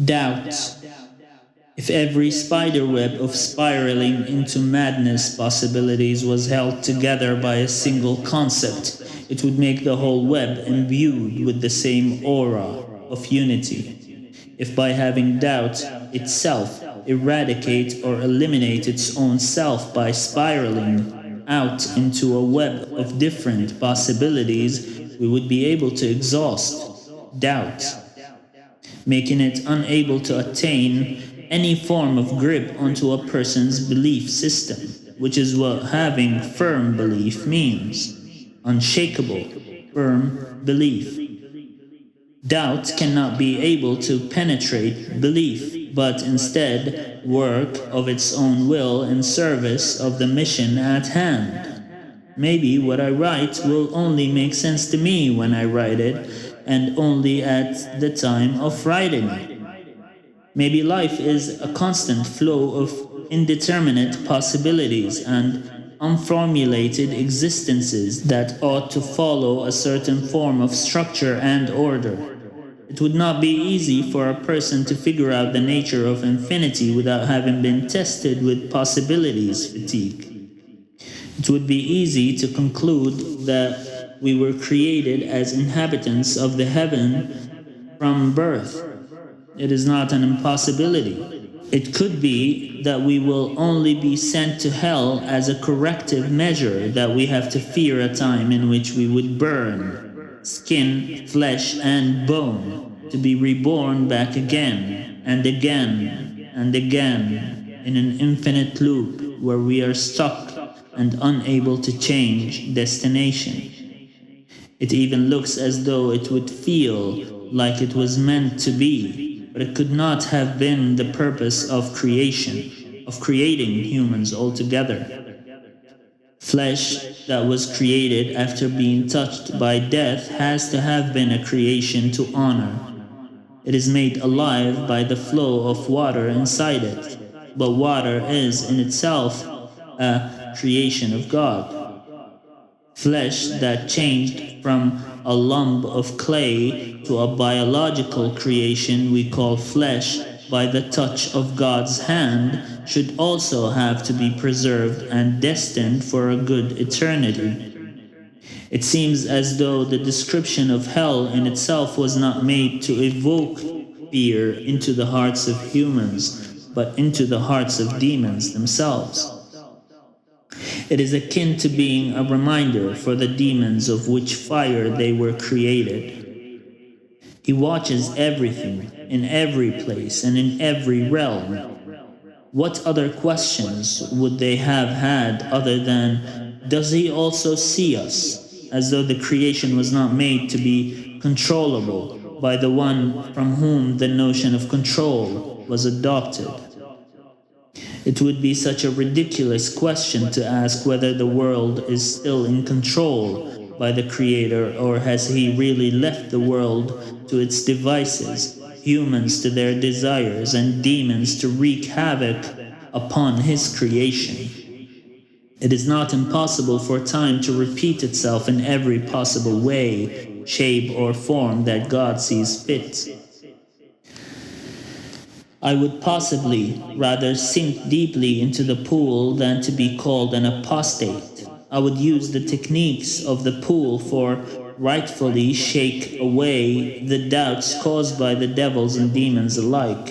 Doubt. If every spiderweb of spiraling into madness possibilities was held together by a single concept, it would make the whole web imbued with the same aura of unity. If by having doubt itself eradicate or eliminate its own self by spiraling out into a web of different possibilities, we would be able to exhaust doubt, making it unable to attain any form of grip onto a person's belief system, which is what having firm belief means. Unshakable, firm belief. Doubt cannot be able to penetrate belief, but instead work of its own will in service of the mission at hand. Maybe what I write will only make sense to me when I write it, and only at the time of writing it. Maybe life is a constant flow of indeterminate possibilities and unformulated existences that ought to follow a certain form of structure and order. It would not be easy for a person to figure out the nature of infinity without having been tested with possibilities fatigue. It would be easy to conclude that we were created as inhabitants of the heaven from birth. It is not an impossibility. It could be that we will only be sent to hell as a corrective measure, that we have to fear a time in which we would burn, skin, flesh, and bone, to be reborn back again, and again, and again, in an infinite loop where we are stuck and unable to change destination. It even looks as though it would feel like it was meant to be, but it could not have been the purpose of creation, of creating humans altogether. Flesh that was created after being touched by death has to have been a creation to honor. It is made alive by the flow of water inside it, but water is in itself a creation of God. Flesh that changed from a lump of clay to a biological creation we call flesh by the touch of God's hand should also have to be preserved and destined for a good eternity. It seems as though the description of hell in itself was not made to evoke fear into the hearts of humans, but into the hearts of demons themselves. It is akin to being a reminder for the demons of which fire they were created. He watches everything, in every place, and in every realm. What other questions would they have had other than, does he also see us? As though the creation was not made to be controllable by the one from whom the notion of control was adopted. It would be such a ridiculous question to ask whether the world is still in control by the Creator, or has He really left the world to its devices, humans to their desires, and demons to wreak havoc upon His creation. It is not impossible for time to repeat itself in every possible way, shape, or form that God sees fit. I would possibly rather sink deeply into the pool than to be called an apostate. I would use the techniques of the pool for rightfully shake away the doubts caused by the devils and demons alike.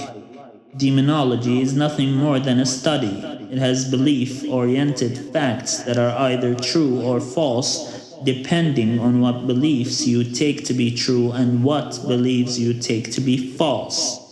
Demonology is nothing more than a study. It has belief-oriented facts that are either true or false, depending on what beliefs you take to be true and what beliefs you take to be false.